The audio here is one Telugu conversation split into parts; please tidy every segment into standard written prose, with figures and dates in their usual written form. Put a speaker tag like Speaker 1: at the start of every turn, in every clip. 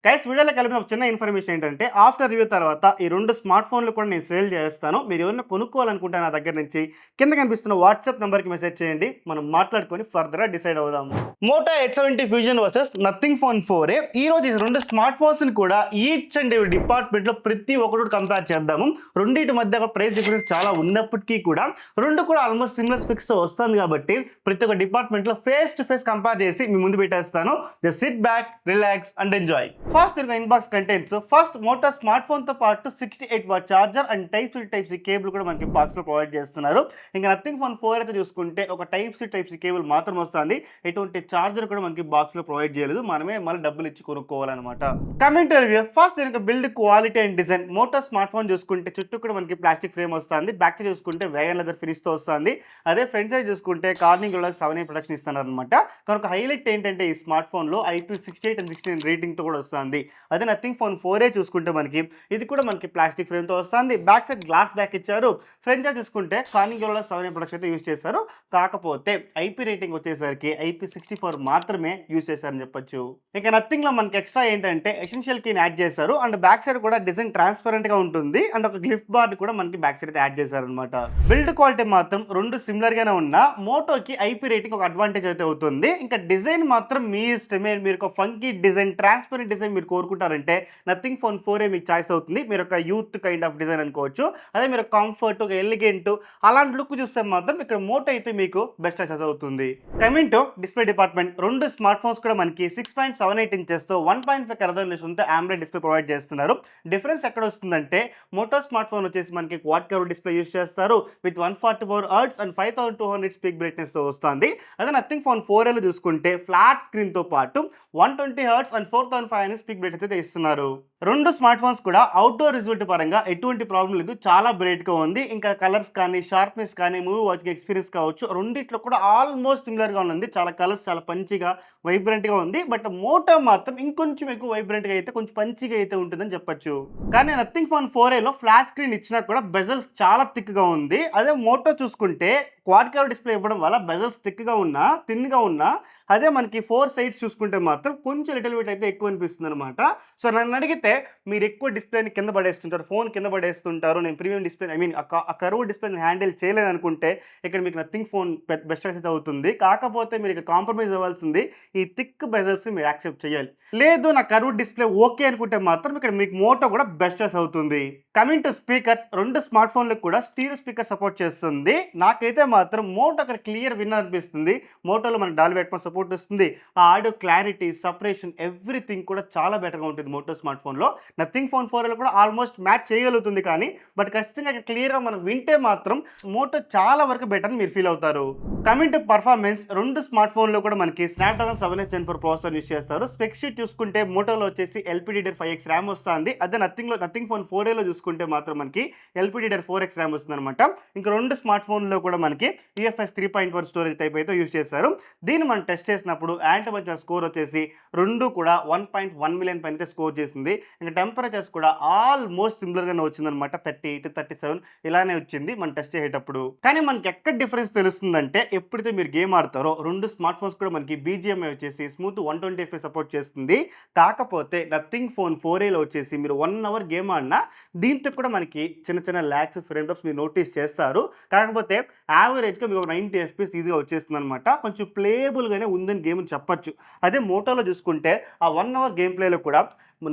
Speaker 1: గైస్ వీడియోలో కలిపిన ఒక చిన్న ఇన్ఫర్మేషన్ ఏంటంటే ఆఫ్టర్ రివ్యూ తర్వాత ఈ రెండు స్మార్ట్ ఫోన్లు కూడా నేను సేల్ చేస్తాను. మీరు ఎవరైనా కొనుక్కోవాలనుకుంటే నా దగ్గర నుంచి కింద కనిపిస్తున్న వాట్సాప్ నెంబర్కి మెసేజ్ చేయండి. మనం మాట్లాడుకొని ఫర్దర్గా డిసైడ్ అవుదాము. Moto 870 fusion versus nothing phone 4 ఈ రోజు ఈ రెండు స్మార్ట్ ఫోన్స్ ని కూడా ఈచ్ అండ్ ఎవరీ డిపార్ట్మెంట్ లో ప్రతి ఒక్కటి కంపేర్ చేద్దాము. రెండింటి మధ్య ప్రైస్ డిఫరెన్స్ చాలా ఉన్నప్పటికీ కూడా రెండు కూడా ఆల్మోస్ట్ సిమిలర్ స్పెక్స్ వస్తుంది కాబట్టి ప్రతి ఒక్క డిపార్ట్మెంట్ లో ఫేస్ టు ఫేస్ కంపేర్ చేసి మీ ముందు పెట్టేస్తాను. Just sit back, relax and enjoy. First మీరు inbox contents first Moto smart phone తో పాటు 68 watt charger and type C cable కూడా మనకి బాక్స్ లో ప్రొవైడ్ చేస్తున్నారు. ఇంకా నథింగ్ ఫోన్ 4 అయితే చూసుకుంటే ఒక టైప్ సి కేబుల్ మాత్రం వస్తుంది. ఎటువంటి చార్జర్ కూడా మనకి బాక్స్ లో ప్రొవైడ్ చేయలేదు. మనమే మళ్ళీ డబ్బులు ఇచ్చి కొనుక్కోవాలన్నమాట. కమెంట్ రివ్యూ ఫస్ట్ దీనికి build quality and design. Moto smart phone చూసుకుంటే చుట్టూ కూడా మనకి ప్లాస్టిక్ ఫ్రేమ్ వస్తుంది. బ్యాక్ చూసుకుంటే వేగన్ లెదర్ ఫినిష్ తో వస్తుంది. అదే ఫ్రంట్ సైడ్ చూసుకుంటే కార్నింగ్ 7A ప్రొడక్షన్ ఇస్తున్నారు అనమాట. కనుక హైలైట్ ఏంటంటే ఈ స్మార్ట్ ఫోన్ లో IP68 అండ్ 69 రేటింగ్ తో కూడా వస్తుంది. అదే నథింగ్ ఫోన్ 4 చూసుకుంటే మనకి ఇది కూడా మనకి ప్లాస్టిక్ ఫ్రేమ్ తో వస్తుంది. బ్యాక్ సైడ్ గ్లాస్ బ్యాక్ ఇచ్చారు. ఫ్రంట్ సైడ్ చూసుకుంటే కార్నింగ్ 7A ప్రొడక్షన్ అయితే యూజ్ చేస్తారు. కాకపోతే IP రేటింగ్ వచ్చేసరికి IP64 మాత్రమే యూజ్ చేశారని చెప్పొచ్చు. ఇక నథింగ్ లో మనకి ఎక్స్ట్రా ఏంటంటే ఎసెన్షియల్ కీని యాడ్ చేశారు. అండ్ బ్యాక్ సైడ్ కూడా డిజైన్ ట్రాన్స్పరెంట్ గా ఉంటుంది. అండ్ ఒక గిఫ్ట్ బార్డ్ కూడా మనకి బ్యాక్ సైడ్ అయితే యాడ్ చేశారు అనమాట. బిల్డ్ క్వాలిటీ మాత్రం రెండు సిమిలర్ గానే ఉన్నా మోటోకి IP రేటింగ్ ఒక అడ్వాంటేజ్ అయితే అవుతుంది. ఇంకా డిజైన్ మాత్రం మీ ఇష్టమే. మీరు ఒక ఫంకీ డిజైన్, ట్రాన్స్పరెంట్ డిజైన్ మీరు కోరుకుంటారంటే నథింగ్ ఫోన్ 4 మీకు చాయిస్ అవుతుంది. మీరు ఒక యూత్ కైండ్ ఆఫ్ డిజైన్ అనుకోవచ్చు. అదే మీరు కంఫర్ట్, ఒక ఎలిగెంట్ అలాంటి లుక్ చూస్తే మాత్రం ఇక్కడ మోటో అయితే మీకు బెస్ట్ చాయిస్ అవుతుంది. కమింగ్ టు డిస్ప్లే డిపార్ట్మెంట్, రెండు స్మార్ట్ ఫోన్స్ కూడా మనకి 6.78 ఇంచెస్ తో 1.5 రెజల్యూషన్ తో AMOLED డిస్ప్లే ప్రొవైడ్ చేస్తున్నారు. డిఫరెన్స్ ఎక్కడ వస్తుందంటే మోటో స్మార్ట్ ఫోన్ వచ్చేసి మనకి క్వాడ్ కర్వ్ డిస్ప్లే యూస్ చేస్తారు with 144 Hz and 5200 speak brightness తో వస్తుంది. అదే నథింగ్ ఫోన్ 4 లో చూసుకుంటే ఫ్లాట్ స్క్రీన్ తో పాటు 120 Hz అండ్ 4500 స్పీక్ బ్రైట్నెస్ అయితే ఇస్తున్నారు. రెండు స్మార్ట్ ఫోన్స్ కూడా అవుట్డోర్ విజిబిలిటీ పరంగా ఎటువంటి ప్రాబ్లం లేదు. చాలా బ్రైట్ గా ఉంది. ఇంకా కలర్స్ కానీ, షార్ప్నెస్ కానీ, మూవీ వాచింగ్ ఎక్స్పీరియన్స్ కావచ్చు, రెండిట్లో కూడా ఆల్మోస్ట్ సిమిలర్ గా ఉంది. చాలా కలర్స్ చాలా పంచిగా, వైబ్రెంట్ గా ఉంది. బట్ మోటో మాత్రం ఇంకొంచెం ఎక్కువ వైబ్రెంట్ గా అయితే, కొంచెం పంచిగా అయితే ఉంటుందని చెప్పొచ్చు. కానీ నథింగ్ ఫోన్ 4 లో ఫ్లాట్ స్క్రీన్ ఇచ్చినా కూడా బెజల్స్ చాలా థిక్ గా ఉంది. అదే మోటో చూసుకుంటే క్వాడ్ కర్వ్ డిస్ప్లే ఇవ్వడం వల్ల బెజల్స్ థిక్ గా ఉన్నా, థిన్ గా ఉన్నా, అదే మనకి 4 సైడ్స్ చూసుకుంటే మాత్రం కొంచెం లిటిల్ బిట్ అయితే ఎక్కువ అనిపిస్తుంది అనమాట. సో నన్ను అడిగితే మీరు ఎక్కువ డిస్ప్లేని కింద పడేస్తుంటారు, ఫోన్ కింద పడేస్తుంటారు, నేను ప్రీమియం డిస్ప్లే ఆ కర్వ్ డిస్ప్లేని హ్యాండిల్ చేయలేదు అనుకుంటే ఇక్కడ మీకు నథింగ్ ఫోన్ బెస్ట్ అయితే అవుతుంది. కాకపోతే మీరు ఇక్కడ కాంప్రమైజ్ అవ్వాల్సింది ఈ థిక్ బెజల్స్ మీరు యాక్సెప్ట్ చేయాలి. లేదు నా కర్వ్ డిస్ప్లే ఓకే అనుకుంటే మాత్రం ఇక్కడ మీకు మోటో కూడా బెస్ట్ అవుతుంది. కమింగ్ టు స్పీకర్స్, రెండు స్మార్ట్ ఫోన్లకు కూడా స్టీరియో స్పీకర్ సపోర్ట్ చేస్తుంది. నాకైతే మాత్రం మోటో అక్కడ క్లియర్ విన్నర్ అనిపిస్తుంది. మోటోలో మనకి డాల్బీ అట్మాస్ సపోర్ట్ వస్తుంది. ఆ ఆడియో క్లారిటీ, సపరేషన్, ఎవ్రీథింగ్ కూడా చాలా బెటర్గా ఉంటుంది మోటో స్మార్ట్ ఫోన్లో. నథింగ్ ఫోన్ 4 కూడా ఆల్మోస్ట్ మ్యాచ్ చేయగలుగుతుంది. కానీ బట్ ఖచ్చితంగా ఇక్కడ క్లియర్గా మనం వింటే మాత్రం మోటో చాలా వరకు బెటర్ మీరు ఫీల్ అవుతారు. కమింగ్ టు పర్ఫార్మెన్స్, రెండు స్మార్ట్ ఫోన్లో కూడా మనకి Snapdragon 7H Gen 4 processor use చేస్తారు. స్పెక్ షీట్ చూసుకుంటే మోటోలో వచ్చేసి LPDDR5X ర్యామ్ వస్తుంది. అదే నథింగ్ ఫోన్ 4 లో చూసుకుంటే మాత్రం మనకి LPDDR4X ర్యామ్ వస్తుంది అనమాట. ఇంకా రెండు స్మార్ట్ ఫోన్లో కూడా మనకి UFS 3.1 స్టోరేజ్ టైప్ అయితే యూస్ చేస్తారు. దీన్ని మనం టెస్ట్ చేసినప్పుడు యాంటీమోన్ స్కోర్ వచ్చేసి రెండు కూడా 1.1 మిలియన్ పైన అయితే స్కోర్ చేసింది. ఇంకా టెంపరేచర్స్ కూడా ఆల్మోస్ట్ సిమిలర్గానే వచ్చిందనమాట. 38, 37 ఇలానే వచ్చింది మనం టెస్ట్ చేసేటప్పుడు. కానీ మనకి ఎక్కడ డిఫరెన్స్ తెలుస్తుందంటే ఎప్పుడైతే మీరు గేమ్ ఆడతారో రెండు స్మార్ట్ ఫోన్స్ కూడా మనకి BGMI వచ్చేసి స్మూత్ 120 FPS సపోర్ట్ చేస్తుంది. కాకపోతే నథింగ్ ఫోన్ 4 లో వచ్చేసి మీరు 1 అవర్ గేమ్ ఆడినా దీంతో కూడా మనకి చిన్న ల్యాగ్స్, ఫ్రేమ్ డ్రాప్స్ మీరు నోటీస్ చేస్తారు. కాకపోతే యావరేజ్గా మీకు 90 FPS ఈజీగా వచ్చేస్తుంది అనమాట. కొంచెం ప్లేయబుల్గానే ఉందని గేమ్ అని చెప్పచ్చు. అదే మోటోలో చూసుకుంటే ఆ 1 అవర్ గేమ్ ప్లేలో కూడా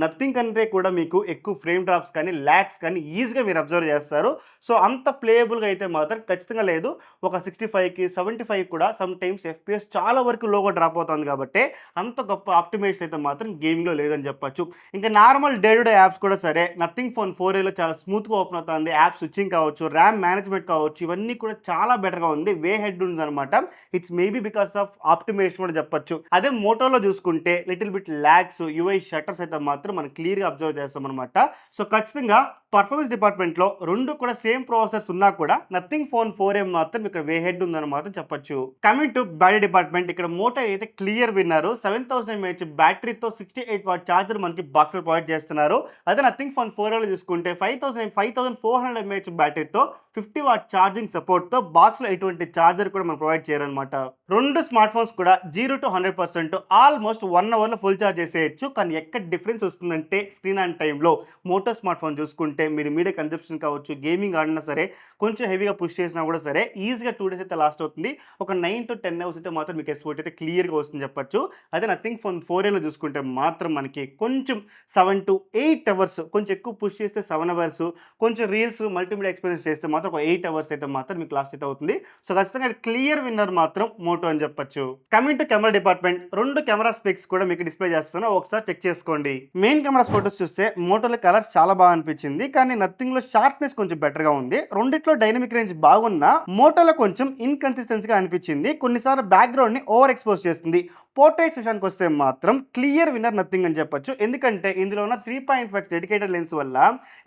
Speaker 1: నథింగ్ కంటే కూడా మీకు ఎక్కువ ఫ్రేమ్ డ్రాప్స్ కానీ, ల్యాగ్స్ కానీ ఈజీగా మీరు అబ్జర్వ్ చేస్తారు. సో అంత ప్లేయబుల్గా అయితే మాత్రం ఖచ్చితంగా లేదు. ఒక 65కి 75 కూడా సమ్ టైమ్స్ FPS చాలా వరకు లోగా డ్రాప్ అవుతుంది. కాబట్టి అంత గొప్ప ఆప్టిమైజేషన్ అయితే మాత్రం గేమింగ్లో లేదని చెప్పచ్చు. ఇంకా normal day to day apps కూడా సరే నథింగ్ ఫోన్ 4 లో చాలా స్మూత్గా ఓపెన్ అవుతుంది. యాప్ స్విచ్చింగ్ కావచ్చు, ర్యామ్ మేనేజ్మెంట్ కావచ్చు, ఇవన్నీ కూడా చాలా బెటర్గా ఉంది. వే హెడ్ ఉంది అనమాట. It's maybe because of optimization కూడా చెప్పొచ్చు. అదే మోటోలో చూసుకుంటే little bit lags, UI stutters అయితే మాత్రం మనం క్లియర్గా అబ్జర్వ్ చేస్తాం అనమాట. సో ఖచ్చితంగా పర్ఫార్మెన్స్ డిపార్ట్మెంట్లో రెండు కూడా సేమ్ ప్రాసెసర్స్ ఉన్నా కూడా నథింగ్ ఫోన్ 4 మాత్రం ఇక్కడ వే హెడ్ ఉందని మాత్రం చెప్పొచ్చు. కమింగ్ టు బ్యాటరీ డిపార్ట్మెంట్, ఇక్కడ మోటో అయితే క్లియర్ విన్నారు. 7000 mAh బ్యాటరీతో 68 వాట్ చార్జర్ మనకి బాక్స్ లో ప్రొవైడ్ చేస్తున్నారు. అదే నథింగ్ ఫోన్ 4 లో చూసుకుంటే 5400 mAh బ్యాటరీతో 50 వాట్ ఛార్జింగ్ సపోర్ట్ తో బాక్స్ లో ఎటువంటి చార్జర్ కూడా మనం ప్రొవైడ్ చేయరనమాట. రెండు స్మార్ట్ ఫోన్స్ కూడా 0 to 100% ఆల్మోస్ట్ 1 అవర్ లో ఫుల్ ఛార్జ్ చేసేయచ్చు. కానీ ఎక్కడ డిఫరెన్స్ వస్తుందంటే స్క్రీన్ ఆన్ టైంలో మోటో స్మార్ట్ ఫోన్ చూసుకుంటే మీరు మీడియా కన్జంప్షన్ కావచ్చు, గేమింగ్ ఆడినా సరే, కొంచెం హెవీగా పుష్ చేసినా కూడా సరే ఈజీగా 2 డేస్ అయితే లాస్ట్ అవుతుంది. ఒక 9 to 10 అవర్స్ అయితే మాత్రం మీకు ఎస్ఓటీ అయితే క్లియర్గా వస్తుంది చెప్పొచ్చు. అదే నథింగ్ ఫోన్ 4ఏలో చూసుకుంటే మాత్రం మనకి కొంచెం 7 to 8 అవర్స్, కొంచెం ఎక్కువ పుష్ చేస్తే 7 అవర్స్, కొంచెం రీల్స్ మల్టీమీడియా ఎక్స్పీరియన్స్ చేస్తే మాత్రం ఒక 8 అవర్స్ అయితే మాత్రం మీకు లాస్ట్ అయితే అవుతుంది. సో ఖచ్చితంగా క్లియర్ విన్నర్ మాత్రం మోటో అని చెప్పొచ్చు. Coming to camera department, 2 camera specs కూడా మీకు డిస్ప్లే చేస్తాను, ఒకసారి చెక్ చేసుకోండి. మెయిన్ కెమెరాస్ ఫోటోస్ చూస్తే మోటోలో కలర్స్ చాలా బాగా అనిపించింది, కానీ నథింగ్ లో షార్ప్నెస్ కొంచెం బెటర్ గా ఉంది. రెండిట్లో డైనమిక్ రేంజ్ బాగున్నా మోటోలో కొంచెం ఇన్కన్సిస్టెన్సీగా అనిపించింది. కొన్నిసార్లు బ్యాక్గ్రౌండ్ ని ఓవర్ ఎక్స్పోజ్ చేస్తుంది. పోర్ట్రైట్స్ విషయానికి వస్తే మాత్రం క్లియర్ విన్నర్ నథింగ్ అని చెప్పొచ్చు. ఎందుకంటే ఇందులో ఉన్న 3.5x డెడికేటెడ్ లెన్స్ వల్ల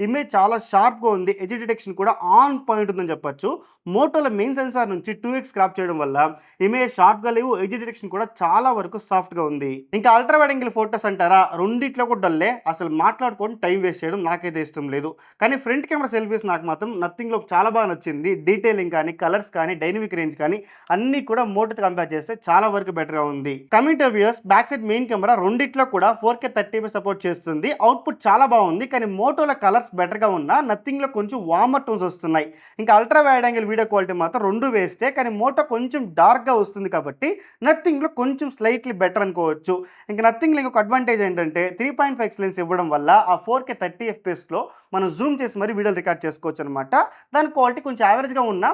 Speaker 1: ఇమేజ్ చాలా షార్ప్ గా ఉంది. ఎడ్జ్ డిటెక్షన్ కూడా ఆన్ పాయింట్ ఉందని చెప్పొచ్చు. మోటోలో మెయిన్ సెన్సార్ నుంచి 2x క్రాప్ చేయడం వల్ల ఇమేజ్ షార్ప్ గా లేవు, ఎడ్జ్ డిటెక్షన్ కూడా చాలా వరకు సాఫ్ట్ గా ఉంది. ఇంకా అల్ట్రా వైడ్ యాంగిల్ ఫోటోస్ అంటారా, రెండిట్లో కూడా డల్లే, అసలు మాట్లాడుకొని టైం వేస్ట్ చేయడం నాకైతే ఇష్టం లేదు. కానీ ఫ్రంట్ కెమెరా సెల్ఫీస్ నాకు మాత్రం నథింగ్ లో చాలా బాగా నచ్చింది. డీటెయిలింగ్ కానీ, కలర్స్ కానీ, డైనమిక్ రేంజ్ కానీ అన్ని కూడా మోటోతో కంపేర్ చేస్తే చాలా వరకు బెటర్ గా ఉంది. Coming to viewers, back side main camera రెండిట్లో కూడా 4K 30p సపోర్ట్ చేస్తుంది. అవుట్పుట్ చాలా బాగుంది, కానీ మోటోలో కలర్స్ బెటర్ గా ఉన్నా నథింగ్ లో కొంచెం వార్మర్ టోన్స్ వస్తున్నాయి. ఇంకా ultra wide angle video quality మాత్రం రెండు వేస్టే, కానీ మోటో కొంచెం డార్క్ గా వస్తుంది కాబట్టి నథింగ్ లో కొంచెం స్లైట్లీ బెటర్ అనుకోవచ్చు. ఇంకా నథింగ్ లో ఇంకొక అడ్వాంటేజ్ ఏంటంటే 3.5x లెన్స్ ఇవ్వడం వల్ల ఆ 4K 30fps లో మనం జూమ్ చేసి మరి వీడియోలు రికార్డ్ చేసుకోవచ్చు అనమాట. దాని క్వాలిటీ కొంచెం యావరేజ్ గా ఉన్నా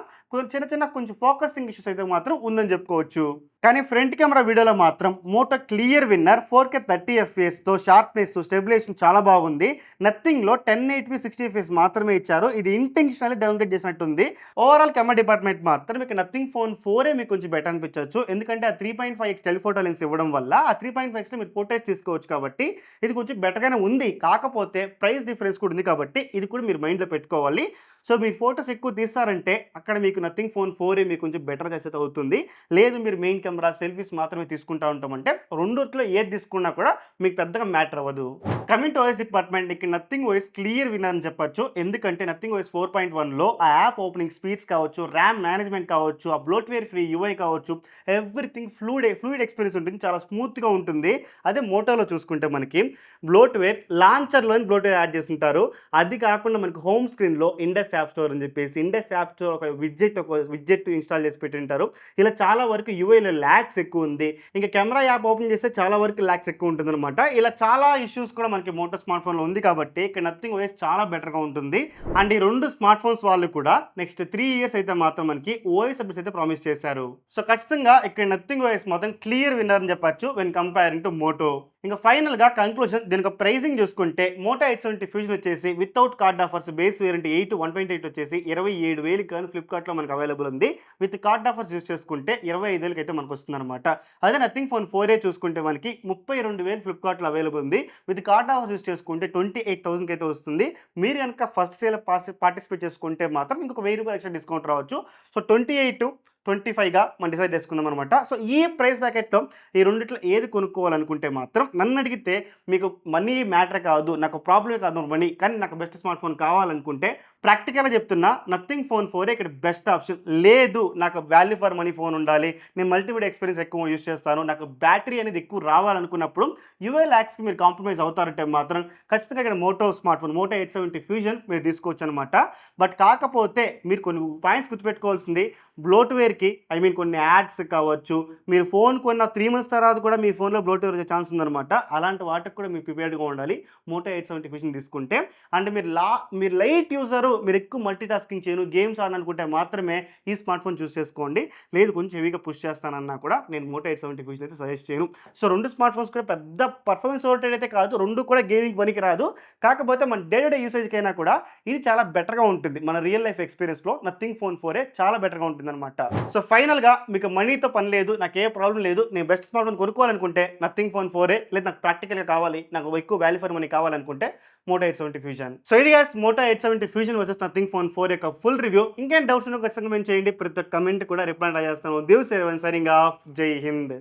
Speaker 1: చిన్న కొంచెం ఫోకసింగ్ ఇష్యూస్ అయితే మాత్రం ఉందని చెప్పుకోవచ్చు. కానీ ఫ్రంట్ కెమెరా వీడియోలో మాత్రం Moto clear winner. 4K 30fps తో షార్ప్నెస్, స్టెబిలైజేషన్ చాలా బాగుంది. నథింగ్ లో 1080p 60fps మాత్రమే ఇచ్చారు. ఇది ఇంటెన్షనల్లీ డౌన్గ్రేడ్ చేసినట్టుంది. ఓవరాల్ కెమెరా డిపార్ట్మెంట్ మాత్రం మీకు నథింగ్ ఫోన్ 4 మీకు కొంచెం బెటర్ అనిపించవచ్చు. ఎందుకంటే ఆ 3.5x టెలిఫోటో లెన్స్ ఇవ్వడం వల్ల ఆ 3.5x లో మీరు ఫోటోస్ తీసుకోవచ్చు కాబట్టి ఇది కొంచెం బెటర్గానే ఉంది. కాకపోతే ప్రైస్ డిఫరెన్స్ కూడా ఉంది కాబట్టి ఇది కూడా మీరు మైండ్లో పెట్టుకోవాలి. సో మీరు ఫోటోస్ ఎక్కువ తీస్తారంటే అక్కడ మీకు నథింగ్ ఫోన్ 4 మీకు కొంచెం బెటర్ చేసేది అవుతుంది. లేదు మీరు మెయిన్ కెమెరా సెల్ఫీస్ మాత్రమే తీసుకుంటా ఉంటామంటే రెండిట్లో ఏది తీసుకున్నా కూడా మీకు పెద్దగా మ్యాటర్ అవ్వదు. కమింగ్ టు ఓఎస్ డిపార్ట్మెంట్, ఇక్కడ నథింగ్ ఓఎస్ క్లియర్ విన్నర్ అని చెప్పొచ్చు. ఎందుకంటే నథింగ్ ఓఎస్ 4.1లో ఆ యాప్ ఓపెనింగ్ స్పీడ్స్ కావచ్చు, ర్యామ్ మేనేజ్మెంట్ కావచ్చు, ఆ బ్లోట్వేర్ ఫ్రీ యూఐ కావచ్చు, ఎవ్రీథింగ్ ఫ్లూయిడ్ ఎక్స్పీరియన్స్ ఉంటుంది, చాలా స్మూత్గా ఉంటుంది. అదే మోటోలో చూసుకుంటే మనకి బ్లోట్వేర్ లాంచర్లోని బ్లోట్వేర్ యాడ్ చేస్తుంటారు. అది కాకుండా మనకి హోమ్ స్క్రీన్లో ఇండస్ యాప్ స్టోర్ అని చెప్పేసి ఇండస్ యాప్ స్టోర్ ఒక విడ్జెట్ ఇన్స్టాల్ చేసి పెట్టింటారు. ఇలా చాలా వరకు యూఐలో ల్యాక్స్ ఎక్కువ ఉంది. ఇంకా కెమెరా యాప్ ఓపెన్ చేస్తే చాలా వరకు ల్యాక్స్ ఎక్కువ ఉంటుంది అనమాట. ఇలా చాలా ఇష్యూస్ కూడా మనకి మోటో స్మార్ట్ ఫోన్లో ఉంది కాబట్టి ఇక్కడ నథింగ్ ఓఎస్ చాలా బెటర్గా ఉంటుంది. అండ్ ఈ రెండు స్మార్ట్ ఫోన్స్ వాళ్ళు కూడా నెక్స్ట్ 3 years అయితే మాత్రం మనకి ఓఎస్ అప్డేట్స్ అయితే ప్రామిస్ చేశారు. సో ఖచ్చితంగా ఇక్కడ నథింగ్ ఓఎస్ మాత్రం క్లియర్ విన్నర్ అని చెప్పొచ్చు వెన్ కంపేరింగ్ టు మోటో. ఇంకా ఫైనల్గా కంక్లూజన్, దీనికి ప్రైసింగ్ చూసుకుంటే మోటో 870 ఫ్యూజన్ వచ్చేసి without card offers base variant 8/128 వచ్చేసి 27,000 కానీ ఫ్లిప్కార్ట్లో మనకు అవైలబుల్ ఉంది. విత్ కార్డ్ ఆఫర్స్ యూస్ చేసుకుంటే 25,000 అయితే మనకు వస్తుంది అనమాట. అదే నథింగ్ ఫోన్ 4 చూసుకుంటే మనకి 32,000 ఫ్లిప్కార్ట్లో అవైలబుల్ ఉంది. విత్ కార్డ్ ఆఫర్స్ యూస్ చేసుకుంటే 28,000 అయితే వస్తుంది. మీరు కనుక ఫస్ట్ సేల్ పార్టిసిపేట్ చేసుకుంటే మాత్రం ఇంకొక 1,000 రూపాయలు ఎక్స్ట్రా డిస్కౌంట్ రావచ్చు. సో 28-25గా మనం డిసైడ్ చేసుకుందాం అనమాట. సో ఈ ప్రైస్ బ్రాకెట్లో ఈ రెండిట్లో ఏది కొనుక్కోవాలనుకుంటే మాత్రం నన్ను అడిగితే మీకు మనీ మ్యాటర్ కాదు, నాకు ప్రాబ్లమే కాదు మనీ, కానీ నాకు బెస్ట్ స్మార్ట్ ఫోన్ కావాలనుకుంటే ప్రాక్టికల్గా చెప్తున్నా నథింగ్ ఫోన్ 4 ఇక్కడ బెస్ట్ ఆప్షన్. లేదు నాకు వాల్యూ ఫర్ మనీ ఫోన్ ఉండాలి, నేను మల్టీమీడియా ఎక్స్పీరియన్స్ ఎక్కువ యూస్ చేస్తాను, నాకు బ్యాటరీ అనేది ఎక్కువ రావాలనుకున్నప్పుడు యూఐ ల్యాక్స్కి మీరు కాంప్రమైజ్ అవుతారంటే మాత్రం ఖచ్చితంగా ఇక్కడ Moto smart phone Moto 870 fusion మీరు తీసుకోవచ్చు అనమాట. బట్ కాకపోతే మీరు కొన్ని పాయింట్స్ గుర్తుపెట్టుకోవాల్సింది, బ్లోట్వేర్కి కొన్ని యాడ్స్ కావచ్చు, మీరు ఫోన్ కొన్న 3 months తర్వాత కూడా మీ ఫోన్లో బ్లోట్వేర్ వచ్చే ఛాన్స్ ఉందన్నమాట. అలాంటి వాటికి కూడా మీరు ప్రిపేర్డ్గా ఉండాలి మోటో 870 ఫ్యూజన్ తీసుకుంటే. అండ్ మీరు లైట్ యూజరు, మీరు ఎక్కువ మల్టీ టాస్కింగ్ చేయను, గేమ్స్ ఆడాలనుకుంటే మాత్రమే ఈ స్మార్ట్ ఫోన్ చూస్ చేసుకోండి. లేదు కొంచెం హెవీగా పుష్ చేస్తానన్నా కూడా నేను మోటో 870 ఫ్యూజన్ అయితే సజెస్ట్ చేయను. సో రెండు స్మార్ట్ ఫోన్స్ కూడా పెద్ద పర్ఫార్మెన్స్ ఓరియంటెడ్ అయితే కాదు, రెండు కూడా గేమింగ్ పనికి రాదు. కాకపోతే మన డే టు డే యూసేజ్కైనా కూడా ఇది చాలా బెటర్గా ఉంటుంది. మన రియల్ లైఫ్ ఎక్స్పీరియన్స్లో నథింగ్ ఫోన్ 4 చాలా బెటర్గా ఉంటుంది అనమాట. సో ఫైనల్గా మీకు మనీతో పని లేదు, నాకు ఏ ప్రాబ్లం లేదు, నేను బెస్ట్ స్మార్ట్ ఫోన్ కొనుక్కోవాలనుకుంటే నథింగ్ ఫోన్ 4, లేదు నాకు ప్రాక్టికల్గా కావాలి, నాకు ఎక్కువ వాల్యూ ఫర్ మనీ కావాలనుకుంటే మోటో 870 ఫ్యూజన్. సో ఇది guys Moto 870 fusion versus nothing phone 4 యొక్క ఫుల్ రివ్యూ. ఇంకేం డౌట్స్ ఖచ్చితంగా మేము చేయండి, ప్రతి ఒక్క కమెంట్ కూడా రిప్లై చేస్తాను. దేవ్ సేవన్ సైనింగ్ ఆఫ్, జై హింద్.